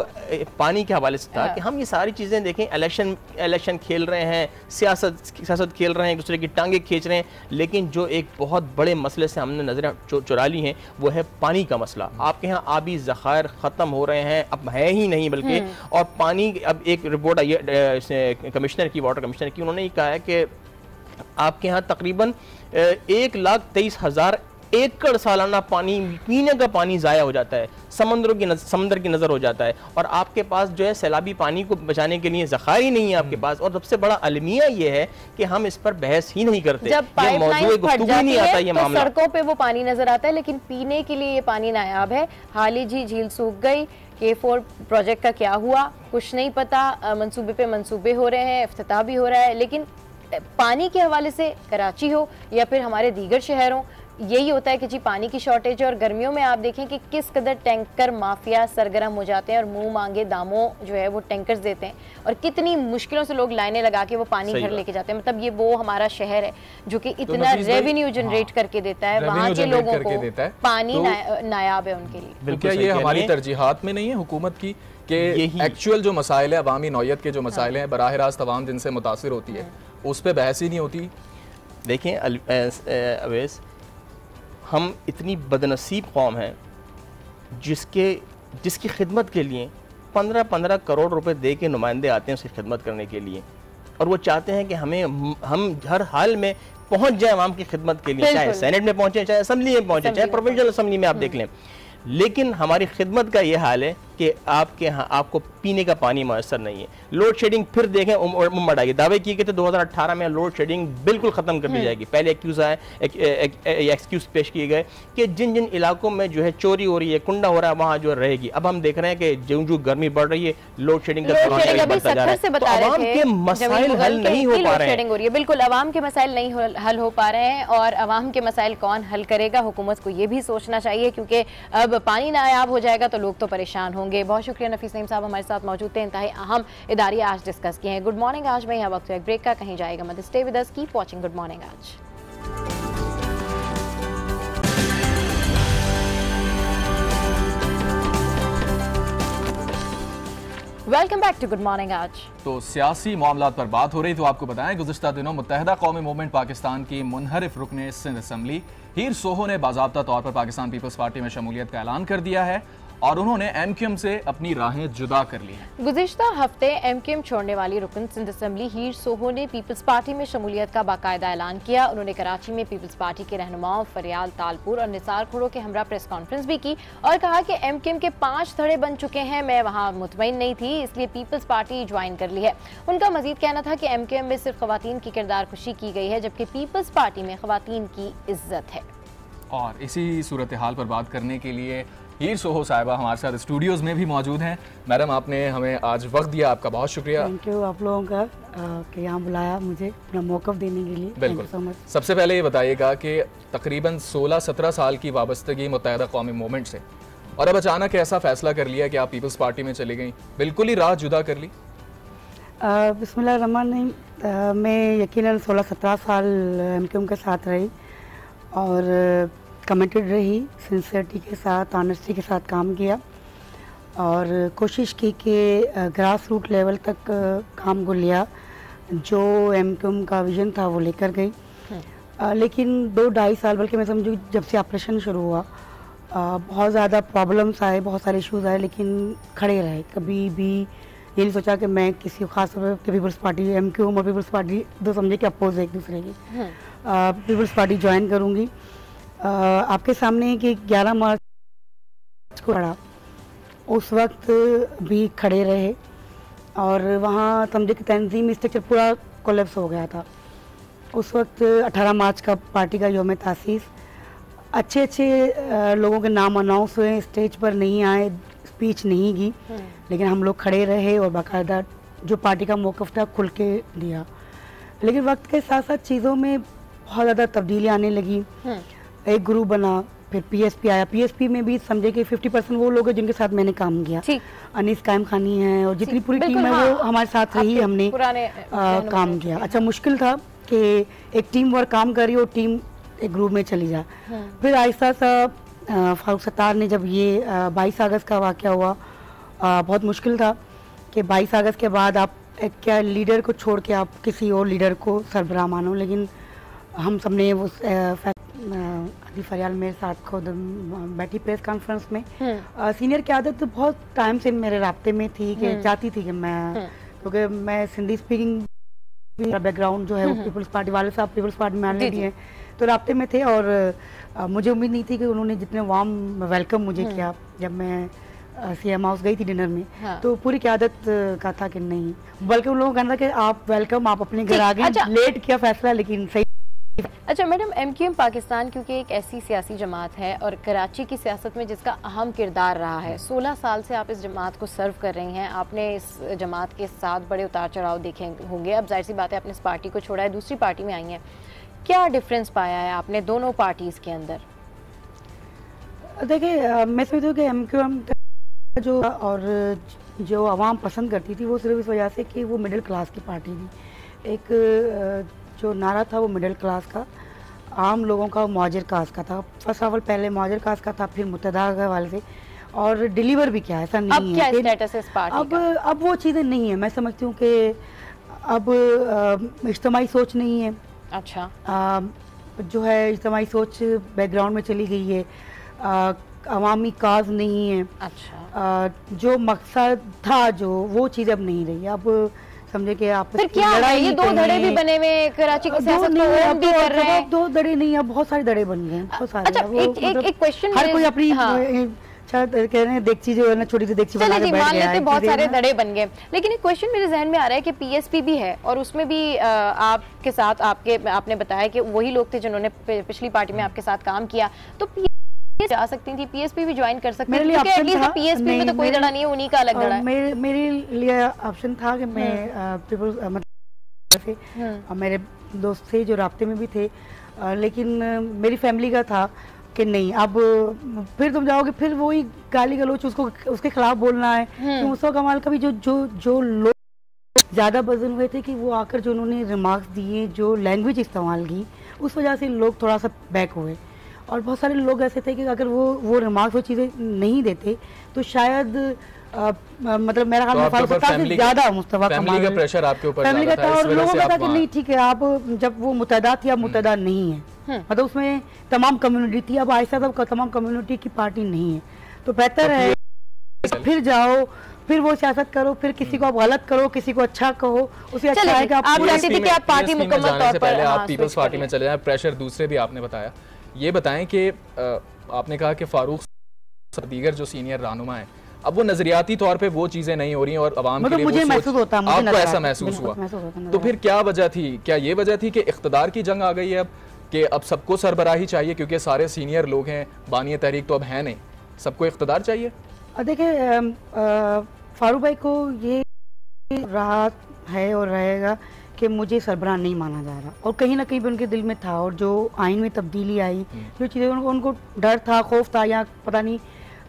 पानी के हवाले से था कि हम ये सारी चीजें देखें, इलेक्शन खेल रहे हैं, सियासत खेल रहे हैं, एक दूसरे की टांगे खींच रहे हैं, लेकिन जो एक बहुत बड़े मसले से हमने नजरें चुरा ली हैं वो है पानी का मसला। आपके यहाँ आबी ज़खायर ख़त्म हो रहे हैं, अब है ही नहीं बल्कि, और पानी, अब एक रिपोर्ट आई है कमिश्नर की, वाटर कमिश्नर की, उन्होंने ये कहा है कि आपके यहाँ तकरीबन 1,23,000 एकड़ सालाना पानी, पीने का पानी ज़ाया हो जाता है, समंदर की नज़र हो जाता है, और आपके पास जो है सैलाबी पानी को बचाने के लिए ज़खायर ही नहीं है आपके पास। और सबसे बड़ा अलमिया ये है कि हम इस पर बहस ही नहीं करते, जब पाइपलाइन फट जाती है तो सड़कों पे वो पानी नजर आता है, लेकिन पीने के लिए ये पानी नायाब है। हाल ही झील सूख गई, K4 प्रोजेक्ट का क्या हुआ कुछ नहीं पता, मंसूबे पे मंसूबे हो रहे हैं, इफ्तिताह भी हो रहा है, लेकिन पानी के हवाले से कराची हो या फिर हमारे दीगर शहरों, यही होता है कि जी पानी की शॉर्टेज है। और गर्मियों में आप देखें कि किस कदर टैंकर माफिया सरगर्म हो जाते हैं और मुंह मांगे दामों जो है वो टैंकर्स देते हैं, और कितनी मुश्किलों से लोग लाइनें लगा के वो पानी घर लेके जाते हैं। मतलब ये वो हमारा शहर है जो कि इतना रेवेन्यू जनरेट करके देता है, वहाँ के लोगों को पानी नायाब है उनके लिए। क्या ये हमारी तरजीहात में नहीं है हुकूमत की कि एक्चुअल जो मसाइल है, अवामी नौयत के जो मसाइल हैं, बराह रास्त अवाम जिनसे मुतासिर होती है, उस पर बहस ही नहीं होती। देखें अवैस, हम इतनी बदनसीब कौम हैं जिसकी खिदमत के लिए 15-15 करोड़ रुपए दे के नुमाइंदे आते हैं उसकी खिदमत करने के लिए, और वो चाहते हैं कि हम हर हाल में पहुंच जाए आवाम की खिदमत के लिए, चाहे सेनेट में पहुंचे, चाहे असेंबली में पहुंचे, चाहे प्रोविंशियल असेंबली में आप देख लें। लेकिन हमारी खिदमत का ये हाल है कि आपके यहाँ आपको पीने का पानी मैसर नहीं है। लोड शेडिंग फिर देखें उमड़ आएगी, दावे किए गए थे 2018 में लोड शेडिंग बिल्कुल ख़त्म कर दी जाएगी। पहले एक्सक्यूज़ पेश किए गए कि जिन जिन इलाकों में जो है चोरी हो रही है, कुंडा हो रहा है, वहाँ जो रहेगी। अब हम देख रहे हैं कि जो गर्मी बढ़ रही है, लोड शेडिंग का बढ़ता जा रहा है, तो आवाम के मसाइल हल नहीं हो पा रहे हैं। बिल्कुल आवाम के मसाइल नहीं हल हो पा रहे हैं, और आवाम के मसाइल कौन हल करेगा, हुकूमत को ये भी सोचना चाहिए, क्योंकि अब पानी नायाब हो जाएगा तो लोग तो परेशान होंगे। बहुत शुक्रिया नफीस नईम साहब हमारे साथ मौजूद थे, इंतहाई अहम इदारे आज डिस्कस किए हैं। गुड मॉर्निंग आज में यहाँ वक्त एक ब्रेक का, कहीं जाएगा मत, stay with us, keep watching good morning आज। Welcome back to good morning आज। तो सियासी मामलात पर बात हो रही, तो आपको बताएं गुज़िश्ता दिनों मुत्तहिदा कौमी मूवमेंट पाकिस्तान की मुनहरिफ रुकने सिंध असम्बली हीर सोहो ने बाज़ाब्ता तौर पर पाकिस्तान पीपल्स पार्टी में शमूलियत का ऐलान कर दिया है, और उन्होंने एमक्यूएम से अपनी राहें जुदा कर ली हैं। गुज़िश्ता हफ्ते एमक्यूएम छोड़ने वाली रुकन सिंध असेंबली हीर सोहो ने पीपल्स पार्टी में शमूलियत का बाकायदा ऐलान किया। उन्होंने कराची में पीपल्स पार्टी के रहनुमाओं फरियाल तालपुर और निसार खुड़ो के हमरा प्रेस कॉन्फ्रेंस भी की और कहा कि एमक्यूएम के 5 धड़े बन चुके हैं, मैं वहाँ मुतमईन नहीं थी, इसलिए पीपल्स पार्टी ज्वाइन कर ली है। उनका मजीद कहना था कि एमक्यूएम में सिर्फ खवातीन की किरदार खुशी की गई है, जबकि पीपल्स पार्टी में खवातीन की इज्जत है। और इसी सूरत हाल पर बात करने के लिए हीर सोहो साहिबा हमारे साथ स्टूडियोज़ में भी मौजूद हैं। मैडम, आपने हमें आज वक्त दिया, आपका बहुत शुक्रिया। थैंक यू आप लोगों का कि यहाँ बुलाया मुझे अपना मौक़िफ़ देने के लिए। बिल्कुल। so much। सबसे पहले ये बताइएगा कि तकरीबन 16-17 साल की वाबस्तगी मुत्तहिदा कौमी मूवमेंट से, और अब अचानक ऐसा फैसला कर लिया कि आप पीपल्स पार्टी में चली गई, बिल्कुल ही राह जुदा कर ली? बिस्मिल्लाहिर्रहमानिर्रहीम। मैं यकीनन 16-17 साल एमक्यूएम के साथ रही और कमिटेड रही, सिंसियरिटी के साथ, ऑनेस्टी के साथ काम किया और कोशिश की कि ग्रास रूट लेवल तक काम को लिया, जो एमक्यूएम का विज़न था वो लेकर गई। लेकिन 2-2.5 साल, बल्कि मैं समझूँ जब से ऑपरेशन शुरू हुआ, बहुत ज़्यादा प्रॉब्लम्स आए, बहुत सारे इश्यूज़ आए, लेकिन खड़े रहे। कभी भी ये नहीं सोचा कि मैं किसी खास तौर पर पीपल्स पार्टी, एमक्यूएम और पीपल्स पार्टी दो समझे कि अपोज है एक दूसरे की, पीपल्स पार्टी ज्वाइन करूँगी। आपके सामने कि 11 मार्च को खड़ा, उस वक्त भी खड़े रहे और वहाँ समझे कि तंजीम स्ट्रक्चर पूरा कोलैप्स हो गया था। उस वक्त 18 मार्च का पार्टी का यौम तासीस, अच्छे लोगों के नाम अनाउंस हुए, स्टेज पर नहीं आए, स्पीच नहीं की, लेकिन हम लोग खड़े रहे और बाकायदा जो पार्टी का मौक़िफ़ था खुल के दिया। लेकिन वक्त के साथ साथ चीज़ों में बहुत ज़्यादा तब्दीली आने लगी। एक ग्रुप बना, फिर पीएसपी आया। पीएसपी में भी समझे कि 50% वो लोग हैं जिनके साथ मैंने काम किया, अनीस कायम खानी है और जितनी पूरी टीम है वो हमारे साथ रही, हमने काम किया। अच्छा, मुश्किल था कि एक टीम वर्क काम करी और टीम एक ग्रुप में चली जा। फिर आहिस्ता सा फारूक सत्तार ने जब ये 22 अगस्त का वाक़या हुआ, बहुत मुश्किल था कि 22 अगस्त के बाद आप एक क्या लीडर को छोड़ के आप किसी और लीडर को सरबराह मानो। लेकिन हम सब ने वो अदी फरियाल मेरे साथ खुद बैठी प्रेस कॉन्फ्रेंस में। सीनियर की आदत तो बहुत टाइम से मेरे राब्ते में थी कि चाहती थी कि मैं, क्योंकि मैं सिंधी स्पीकिंग बैकग्राउंड जो है वो पीपल्स पार्टी वाले साहब पीपल्स पार्टी में ऑलरेडी हैं, तो राब्ते में थे और मुझे उम्मीद नहीं थी कि उन्होंने जितने वार्म वेलकम मुझे किया जब मैं सीएम हाउस गई थी डिनर में। तो पूरी क़यादत का था कि नहीं, बल्कि उन लोगों का कहना था कि आप वेलकम, आप अपने घर आ गए। लेट किया फैसला लेकिन सही। अच्छा मैडम, एमक्यूएम पाकिस्तान क्योंकि एक ऐसी सियासी जमात है और कराची की सियासत में जिसका अहम किरदार रहा है, 16 साल से आप इस जमात को सर्व कर रही हैं, आपने इस जमात के साथ बड़े उतार चढ़ाव देखे होंगे। अब जाहिर सी बात है आपने इस पार्टी को छोड़ा है, दूसरी पार्टी में आई हैं, क्या डिफरेंस पाया है आपने दोनों पार्टीज़ के अंदर? देखिए, मैं समझती हूँ कि एमक्यूएम जो और जो आवाम पसंद करती थी वो सिर्फ इस वजह से कि वो मिडिल क्लास की पार्टी थी। एक जो नारा था वो मिडिल क्लास का, आम लोगों का, मुआजिर कास्ट का था। फर्स्ट ऑफ ऑल पहले मुआजिर कास्ट का था, फिर मुत्तदा के वाले से, और डिलीवर भी किया, ऐसा नहीं अब क्या स्टेटस है इस पार्टी का? अब वो चीज़ें नहीं है। मैं समझती हूँ कि अब इज्तिमाई सोच नहीं है। अच्छा, जो है इज्तिमाई सोच बैकग्राउंड में चली गई है, अवामी काज नहीं है। अच्छा, जो मकसद था जो वो चीज़ अब नहीं रही। अब समझे कि आप फिर क्या है, ये 2 धड़े भी बने हुए कराची की सियासत को ओन भी कर रहे हैं। 2 धड़े नहीं, अब बहुत सारे धड़े बन गए हैं, बहुत सारे। अच्छा, एक क्वेश्चन, हर कोई अपनी कह रहे हैं देखची जो है ना, छोटी सी देखची बना के बैठ गया है, बहुत सारे धड़े बन गए। लेकिन एक क्वेश्चन मेरे जहन में आ रहा है कि पीएसपी भी है और उसमें भी आपके साथ आपने बताया कि वही लोग थे जिन्होंने पिछली पार्टी में आपके साथ काम किया, तो जा सकती थी, पीएसपी भी ज्वाइन कर सकती थी, क्योंकि एटलीस्ट पीएसपी में तो कोई धड़ा नहीं है, उन्हीं का अलग धड़ा है। मेरे लिए ऑप्शन था कि मैं पीपल्स मतलब मेरे दोस्त थे जो राब्ते में भी थे, लेकिन मेरी फैमिली का था कि नहीं, अब फिर तुम जाओगे फिर वही गाली गलोच उसके खिलाफ बोलना है। तो मुस्तफा कमाल का भी जो लोग ज़्यादा वजन हुए थे कि वो आकर जो उन्होंने रिमार्क्स दिए, जो लैंग्वेज इस्तेमाल की, उस वजह से लोग थोड़ा सा बैक हुए। और बहुत सारे लोग ऐसे थे कि अगर वो रिमार्क्स, वो चीज़ें नहीं देते तो शायद मतलब मेरा ख्याल में ज़्यादा मुस्तफा कमाल का प्रेशर आपके ऊपर फैमिली का था, और लोगों का था कि नहीं ठीक है, आप जब वो मुतहदा थी, अब मुतहदा नहीं है, मतलब उसमें तमाम कम्युनिटी थी, अब आहिस्ता तब तमाम कम्युनिटी की पार्टी नहीं है, तो बेहतर है फिर जाओ, फिर वो सियासत करो, फिर किसी को आप गलत करो, किसी को अच्छा कहो, उसे अच्छा आएगा। आप चाहते थे कि आप पार्टी मुकम्मल तौर पर आप पीपल्स पार्टी में चले जाएं, प्रेशर दूसरे भी आपने बताया। ये बताएं कि आपने कहा कि फारूक दीगर जो सीनियर रहनुमा हैं, अब वो नजरियाती तौर पे वो चीजें नहीं हो रही और अवाम के लिए मुझे महसूस होता है, आपको ऐसा महसूस हुआ, तो फिर क्या वजह थी? क्या ये वजह थी कि इख्तिदार की जंग आ गई है अब, कि अब सबको सरबराही चाहिए क्योंकि सारे सीनियर लोग हैं, बानी तहरीक तो अब है नहीं, सबको इख्तिदार चाहिए? देखिए फारूक भाई को ये रहा है और रहेगा कि मुझे सरबराह नहीं माना जा रहा, और कहीं ना कहीं भी उनके दिल में था, और जो आइन में तब्दीली आई, जो चीज़ें उनको डर था, खौफ था, या पता नहीं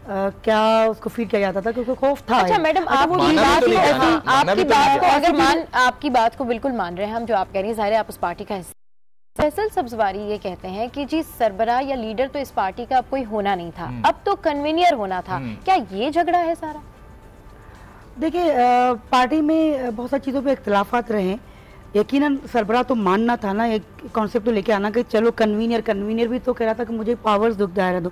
क्या उसको फील किया जाता था, क्योंकि खौफ था। अच्छा मैडम, आप आपकी बात को बिल्कुल मान रहे हैं हम, जो आप कह रही हैं, ज़ाहिर है आप उस पार्टी का हिस्सा। फैसल सब्जवारी ये कहते हैं कि जी सरबराह या लीडर तो इस पार्टी का अब कोई होना नहीं था, अब तो कन्वीनियर होना था। क्या ये झगड़ा है सारा? देखिए पार्टी में बहुत सारी चीज़ों पे इख्तिलाफात रहे, यकीनन सरबराह तो मानना था ना, एक कॉन्सेप्ट तो लेके आना कि चलो कन्वीनियर भी तो कह रहा था कि मुझे पावर्स दायरा दो।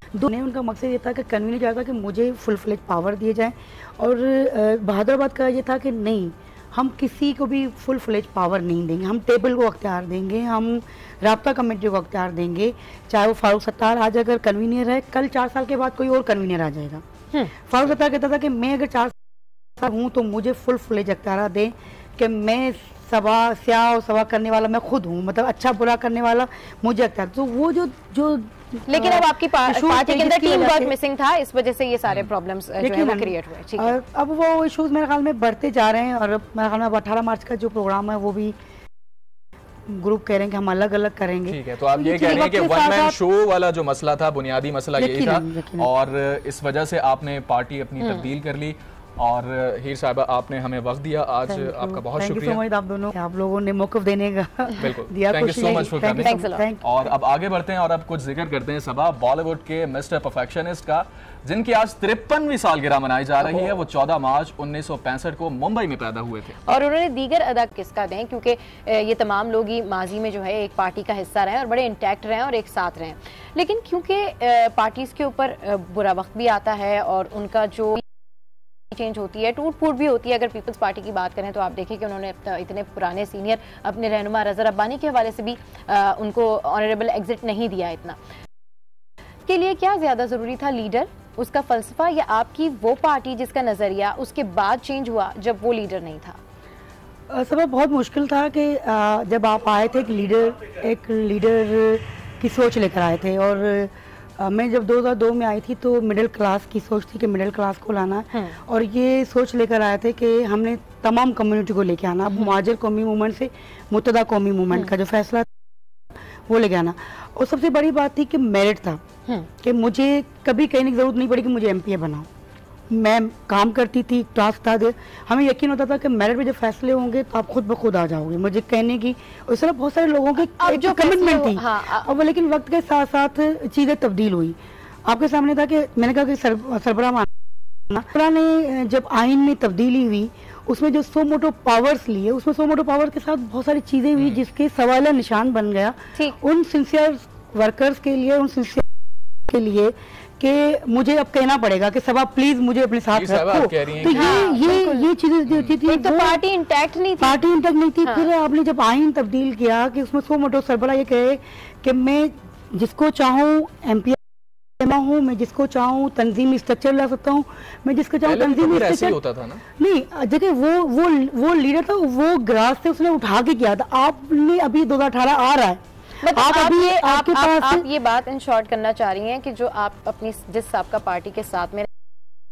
उनका मकसद ये था कि कन्वीनियर चाहता कि मुझे फुल फ्लेज पावर दिए जाए, और बहादुराबाद का ये था कि नहीं, हम किसी को भी फुल फ्लेज पावर नहीं देंगे, हम टेबल को अख्तियार देंगे, हम राब्ता कमेटी को अख्तियार देंगे, चाहे वो फारूक सत्तार आज अगर कन्वीनियर है, कल 4 साल के बाद कोई और कन्वीनियर आ जाएगा। फारूक सत्तार कहता था कि मैं अगर 4 साल हूँ तो मुझे फुल फ्लेज अख्तियार दें, कि मैं स्याह और सवा करने वाला मैं खुद हूँ, मतलब अच्छा बुरा करने वाला मुझे अख्तियार। तो वो जो लेकिन अब आपकी पार्टी के अंदर टीम वर्क मिसिंग था, इस वजह से ये सारे प्रॉब्लम्स जो है वो क्रिएट हुए। ठीक है, अब वो इश्यूज मेरे ख्याल में बढ़ते जा रहे हैं, और मेरे ख्याल में 18 मार्च का जो प्रोग्राम है वो भी ग्रुप कह रहे हैं कि हम अलग अलग करेंगे। ठीक है, तो आप ये कह रहे हैं कि वन मैन शो वाला जो मसला था, बुनियादी मसला यही था, और इस वजह से आपने पार्टी अपनी तब्दील कर ली। और हीर साहबा, आपने हमें वक्त दिया आज, आपका बहुत शुक्रिया। आप लोगों ने मौक़िफ़ देने का दिया, thank you so much for coming. और अब आगे बढ़ते हैं और अब कुछ जिक्र करते हैं सबा बॉलीवुड के मिस्टर परफेक्शनिस्ट का, जिनकी आज 53वीं सालगिरह मनाई जा रही है। वो 14 मार्च 1965 को मुंबई में पैदा हुए थे, और उन्होंने दीगर अदा किसका दें, क्योंकि ये तमाम लोग ही माजी में जो है एक पार्टी का हिस्सा रहे और बड़े इंटैक्ट रहे और एक साथ रहे, लेकिन क्योंकि पार्टीज के ऊपर बुरा वक्त भी आता है और उनका जो चेंज होती है, टूट फूट भी होती है। अगर पीपल्स पार्टी की बात करें तो आप देखें कि उन्होंने इतने पुराने सीनियर अपने रहनुमा रज़ा रब्बानी के हवाले से भी उनको ऑनरेबल एग्जिट नहीं दिया। इतना के लिए क्या ज़्यादा ज़रूरी था, लीडर, उसका फ़लसफ़ा, या आपकी वो पार्टी जिसका नज़रिया उसके बाद चेंज हुआ जब वो लीडर नहीं था? सब बहुत मुश्किल था कि जब आप आए थे एक लीडर की सोच लेकर आए थे, और मैं जब 2002 में आई थी तो मिडिल क्लास की सोच थी कि मिडिल क्लास को लाना है, और ये सोच लेकर आए थे कि हमने तमाम कम्युनिटी को लेके आना। अब मुहाजिर कौमी मूवमेंट से मुत्तदा कौमी मूवमेंट का जो फैसला वो लेके आना, और सबसे बड़ी बात थी कि मेरिट था, कि मुझे कभी कहने की जरूरत नहीं पड़ी कि मुझे एमपीए बनाओ। मैं काम करती थी, टास्क था, हमें यकीन होता था कि मेरिट में जब फैसले होंगे तो आप खुद ब खुद आ जाओगे, मुझे कहने की। उस तरह बहुत सारे लोगों की जो कमिटमेंट थी, और वो लेकिन वक्त के साथ साथ चीज़ें तब्दील हुई। आपके सामने था कि मैंने कहा कि सरबराह माना ने जब आइन में तब्दीली हुई, उसमें जो 100 मोटो पावर्स लिए, उसमें 100 मोटो पावर के साथ बहुत सारी चीज़ें हुई जिसके सवाल निशान बन गया उन सिंसियर वर्कर्स के लिए, उन सिंसियर के लिए, कि मुझे अब कहना पड़ेगा कि सभा प्लीज मुझे अपने साथ रखो। तो ये चीजें जो थी तो पार्टी इंटैक्ट नहीं थी। फिर आपने जब आइन तब्दील किया कि उसमें 100 मोटो सरबराह ये कहे कि मैं जिसको चाहूँ एमपी हूँ, मैं जिसको चाहूँ तंजीमी स्ट्रक्चर ला सकता हूँ, मैं जिसको चाहूँ तंजीमी स्ट्रक्चर होता था ना। नहीं, देखिए वो लीडर था, वो ग्रास से उसने उठा के किया था। आपने अभी 2018 आ रहा है, आप ये बात इन शॉर्ट करना चाह रही हैं कि जो आप अपनी जिस आपका पार्टी के साथ में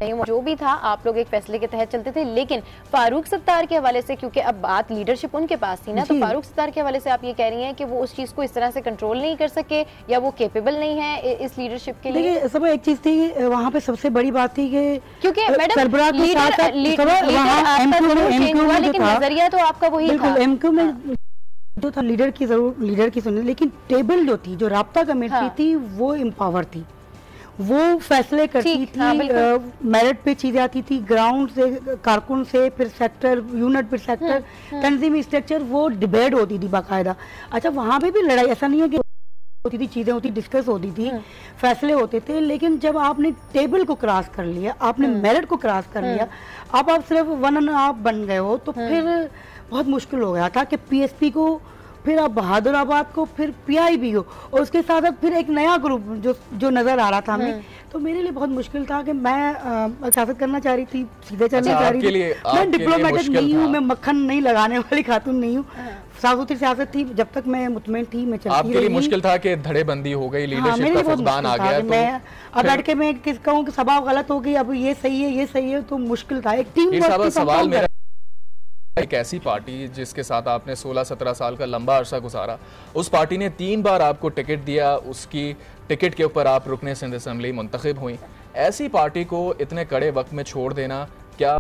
जो भी था, आप लोग एक फैसले के तहत चलते थे, लेकिन फारूक सत्तार के हवाले से, क्योंकि अब बात लीडरशिप उनके पास थी ना, तो फारूक सत्तार के हवाले से आप ये कह रही हैं कि वो उस चीज को इस तरह से कंट्रोल नहीं कर सके, या वो केपेबल नहीं है इस लीडरशिप के लिए। देखिए सब एक चीज थी वहाँ पे, सबसे बड़ी बात थी कि क्योंकि मैडम लेकिन नजरिया तो आपका वही था। एमक्यू में जो था लीडर की सुनी, लेकिन टेबल जो थी, जो राब्ता कमेटी थी, वो एम्पावर थी, वो फैसले करती थी, मेरिट पे चीजें आती थी, ग्राउंड से, कारकुन से, फिर सेक्टर यूनिट, फिर सेक्टर, तंजीमी स्ट्रक्चर, वो डिबेट होती थी बाकायदा। अच्छा, वहाँ पे भी लड़ाई, ऐसा नहीं है कि होती थी, चीज़ें होती, डिस्कस होती थी, फैसले होते थे। लेकिन जब आपने टेबल को क्रॉस कर लिया, आपने मेरिट को क्रॉस कर लिया, अब आप सिर्फ 1.5 बन गए हो, तो फिर बहुत मुश्किल हो गया था कि पीएसपी को, फिर आप बहादुराबाद को, फिर पीआईबी हो, और उसके साथ साथ फिर एक नया ग्रुप जो नजर आ रहा था हमें। तो मेरे लिए बहुत मुश्किल था कि मैं सियासत करना चाह रही थी, सीधे चलना चाह रही थी। मैं डिप्लोमेटिक नहीं हूँ, मैं मक्खन नहीं लगाने वाली खातून नहीं हूँ। साफ सुथरी सियासत थी, जब तक मैं मुतमईन थी मैं चलती रही। आपके लिए मुश्किल था कि धड़ेबंदी हो गई, लीडरशिप का फुकदान आ गया, तो मैं अब बैठ के मैं किस कहूँ कि सभा गलत हो गई, अब ये सही है, ये सही है, तो मुश्किल था। एक टीम वर्क सवाल मेरा, एक ऐसी पार्टी जिसके साथ आपने 16-17 साल का लंबा अरसा गुजारा, उस पार्टी ने 3 बार आपको टिकट दिया, उसकी टिकट के ऊपर आप रुकने सिंध असेंबली मुंतखब हुई, ऐसी पार्टी को इतने कड़े वक्त में छोड़ देना क्या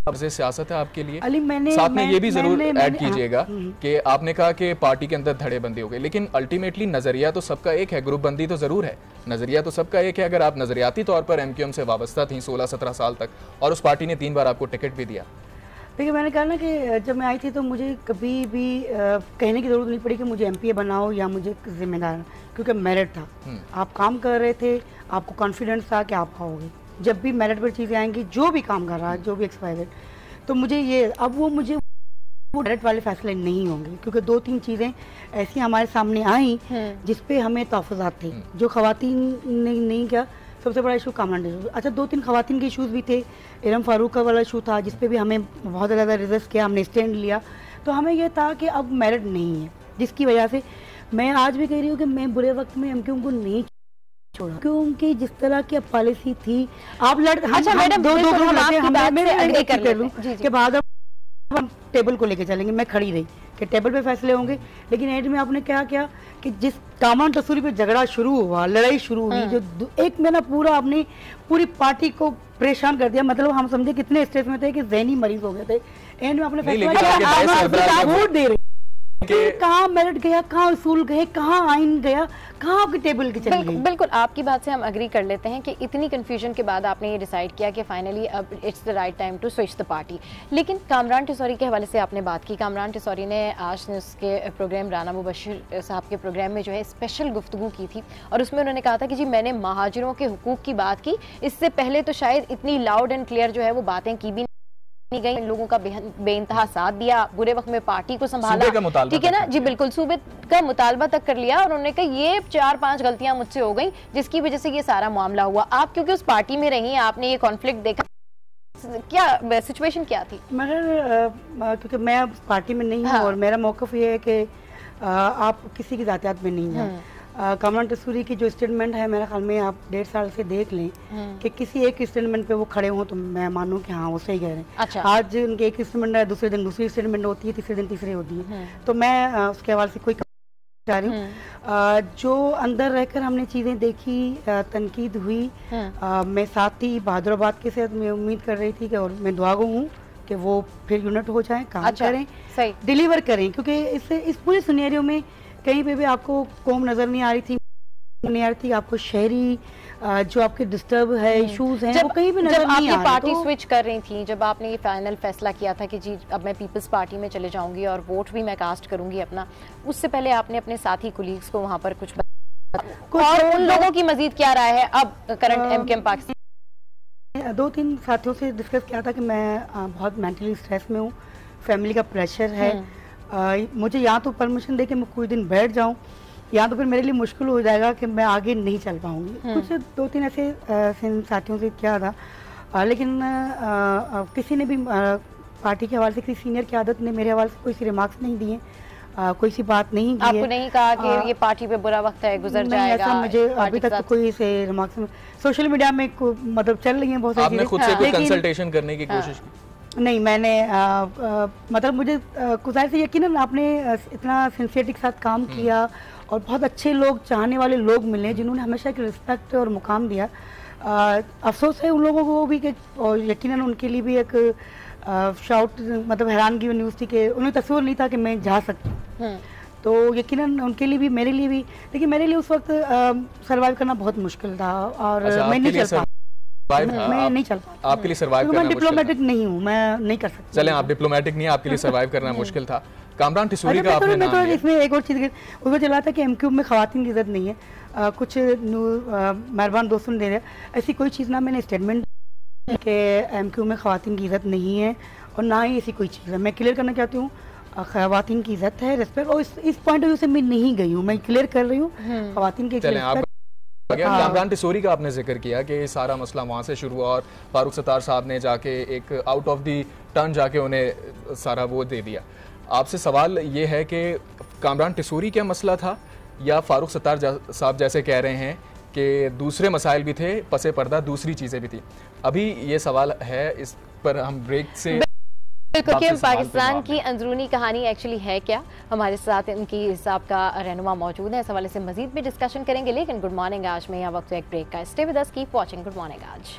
सियासत है आपके लिए? अली, साथ में ये भी जरूर ऐड कीजिएगा कि आपने कहा कि पार्टी के अंदर धड़ेबंदी हो गई, लेकिन अल्टीमेटली नजरिया तो सबका एक है, ग्रुप बंदी तो जरूर है, नजरिया तो सबका एक है। अगर आप नजरियाती तौर पर एमक्यूएम से वाबस्ता थी 16-17 साल तक, और उस पार्टी ने 3 बार आपको टिकट भी दिया। देखिए, मैंने कहा ना कि जब मैं आई थी तो मुझे कभी भी कहने की ज़रूरत नहीं पड़ी कि मुझे एमपीए बनाओ या मुझे जिम्मेदार, क्योंकि मेरिट था। आप काम कर रहे थे, आपको कॉन्फिडेंस था कि आप आओगे। जब भी मेरिट पर चीज़ें आएंगी, जो भी काम कर रहा है, जो भी एक्सपायर्ड, तो मुझे ये अब वो मेरिट वाले फैसले नहीं होंगे, क्योंकि 2-3 चीज़ें ऐसी हमारे सामने आई जिस पे हमें तहफ़्फ़ुज़ात थे, जो ख़वातीन ने नहीं किया। सबसे बड़ा इशू कामरान इशू। अच्छा, 2-3 ख़वातीन के इशूज़ भी थे, इरम फारूक का वाला इशू था, जिस पे भी हमें बहुत ज़्यादा रिजस्ट किया, हमने स्टैंड लिया। तो हमें यह था कि अब मेरिट नहीं है, जिसकी वजह से मैं आज भी कह रही हूँ कि मैं बुरे वक्त में एमक्यूएम को नहीं छोड़ा, क्योंकि जिस तरह की अब पॉलिसी थी, आप अच्छा मैडम, दो के बाद हम टेबल को लेके चलेंगे। मैं खड़ी रही कि टेबल पे फैसले होंगे, लेकिन एंड में आपने क्या किया कि जिस कामरान तसूरी पे झगड़ा शुरू हुआ, लड़ाई शुरू हुई, जो एक में ना पूरा अपनी पूरी पार्टी को परेशान कर दिया। मतलब हम समझे कितने स्ट्रेस में थे कि ज़हनी मरीज हो गए थे। एंड में आपने फैसला वोट दे रहे, कहाँ मेरिट गया, कहाँ उसूल गए, कहाँ आइन गया, कहाँ आपकी टेबल की चली गई। बिल्कुल आपकी बात से हम अग्री कर लेते हैं कि इतनी कंफ्यूजन के बाद आपने ये डिसाइड किया कि फाइनली अब it's the right time to switch the party. लेकिन कामरान टिसौरी के हवाले से आपने बात की। कामरान टिसौरी ने आज उसके प्रोग्राम राना मुबशिर साहब के प्रोग्राम में जो है स्पेशल गुफ्तगू की थी, और उसमें उन्होंने कहा था कि जी मैंने महाजिरों के हुकूक की बात की, इससे पहले तो शायद इतनी लाउड एंड क्लियर जो है वो बातें की भी नहीं गई, लोगों का बेइंतहा साथ दिया, बुरे वक्त में पार्टी को संभाला, ठीक है ना जी, बिल्कुल सूबे का मुतालबा तक कर लिया, और उन्होंने कहा ये 4-5 गलतियां मुझसे हो गई जिसकी वजह से ये सारा मामला हुआ। आप क्योंकि उस पार्टी में रही, आपने ये कॉन्फ्लिक्ट देखा, क्या सिचुएशन क्या थी? मगर क्योंकि मैं पार्टी में नहीं हूँ, और मेरा मौक़िफ़ ये है कि आप किसी की ज़ातियात में नहीं हैं। कामरान टिसौरी की जो स्टेटमेंट है, मेरे ख्याल में आप 1.5 साल से देख लें कि किसी एक स्टेटमेंट पे वो खड़े हों तो मैं मानूं कि हाँ वो सही कह रहे हैं। अच्छा। आज उनके एक स्टेटमेंट है, दूसरे दिन दूसरी स्टेटमेंट होती है, तीसरे दिन तीसरी होती है, तो मैं उसके हवाले से कोई चाह रही हूँ। जो अंदर रहकर हमने चीज़ें देखी, तनकीद हुई, मैं साथ ही बहादुराबाद के साथ मैं उम्मीद कर रही थी कि, और मैं दुआगो हूँ कि वो फिर यूनिट हो जाए, काम करें, डिलीवर करें, क्योंकि इससे इस पूरे सिनेरियो में कहीं पे भी आपको कौम नजर नहीं आ रही थी, नहीं आ रही थी आपको शहरी जो आपके डिस्टर्ब है, इश्यूज हैं, वो कहीं भी नजर नहीं आ रही। जब आप ये पार्टी स्विच कर रही थी, जब आपने ये फाइनल फैसला किया था कि जी अब मैं पीपल्स पार्टी में चले जाऊंगी और वोट भी मैं कास्ट करूंगी अपना, उससे पहले आपने अपने साथी कोलीग्स को वहां पर कुछ और उन लोगों की मजीद क्या राय है अब करंट एमक्यूएम पाकिस्तान? 2-3 साथियों से डिस्कस किया था कि मैं बहुत मेंटली स्ट्रेस में हूँ, फैमिली का प्रेशर है, मुझे यहाँ तो परमिशन दे के मैं कुछ दिन बैठ जाऊँ, यहाँ तो फिर मेरे लिए मुश्किल हो जाएगा कि मैं आगे नहीं चल पाऊँगी। कुछ 2-3 ऐसे साथियों से किया था, लेकिन किसी ने भी पार्टी के हवाले से, किसी सीनियर की आदत ने मेरे हवाले से कोई सी रिमार्क्स नहीं दिए, कोई सी बात नहीं की। आपको नहीं कहा कि ये पार्टी पे बुरा वक्त है, गुजर जाएगा? ऐसा मुझे अभी तक कोई से रिमार्क्स, सोशल मीडिया में मतलब चल रही है बहुत सारी, आपने खुद से कोई कंसल्टेशन करने की कोशिश की? नहीं, मैंने मतलब मुझे गुज़ारिश से यकीनन आपने इतना सिंसियरिटी के साथ काम किया, और बहुत अच्छे लोग, चाहने वाले लोग मिले जिन्होंने हमेशा की रिस्पेक्ट और मुकाम दिया। अफसोस है उन लोगों को भी कि, और यकीनन उनके लिए भी एक शाउट, मतलब हैरानगी न्यूज़ थी कि उन्हें तस्वीर नहीं था कि मैं जा सकती हूँ, तो यकीनन उनके लिए भी, मेरे लिए भी, लेकिन मेरे लिए उस वक्त सर्वाइव करना बहुत मुश्किल था, और मैं नहीं चल पाई, मैं नहीं चल पाई। आपके लिए सर्वाइव करना मैं डिप्लोमेटिक नहीं हूँ, मैं नहीं कर सकती। चलें, आप डिप्लोमेटिक नहीं, आपके लिए सर्वाइव करना मुश्किल था। कामरान टिसूरी का आपने नाम लिया। इसमें एक और चीज़ उसको चला था कि एमक्यूब में ख़वातीन की इज़्ज़त नहीं है। कुछ मेहरबान दोस्तों ने दे दिया, ऐसी कोई चीज़ ना मैंने स्टेटमेंट कि एमक्यूब में ख़वातीन की इज़्ज़त नहीं है और ना ही ऐसी कोई चीज़ है। मैं क्लियर करना चाहती हूँ, ख़वातीन की इज़्ज़त है, रिस्पेक्ट, और इस पॉइंट ऑफ व्यू से मैं नहीं गई हूँ, मैं क्लियर कर रही हूँ ख़वातीन की। कामरान टिसूरी का आपने जिक्र किया कि सारा मसला वहाँ से शुरू हुआ और फारूक सत्तार साहब ने जाके एक आउट ऑफ दी टर्न जाके उन्हें सारा वो दे दिया। आपसे सवाल ये है कि कामरान टिसूरी क्या मसला था, या फारूक सत्तार साहब जैसे कह रहे हैं कि दूसरे मसाइल भी थे, पसे पर्दा दूसरी चीज़ें भी थी? अभी ये सवाल है, इस पर हम ब्रेक से क्योंकि पाकिस्तान की अंदरूनी कहानी एक्चुअली है क्या, हमारे साथ इनकी हिसाब का रहनुमा मौजूद है, इस हवाले से मजीद भी डिस्कशन करेंगे। लेकिन गुड मॉर्निंग आज में यहाँ वक्त एक ब्रेक का। Stay with us, keep watching good morning आज।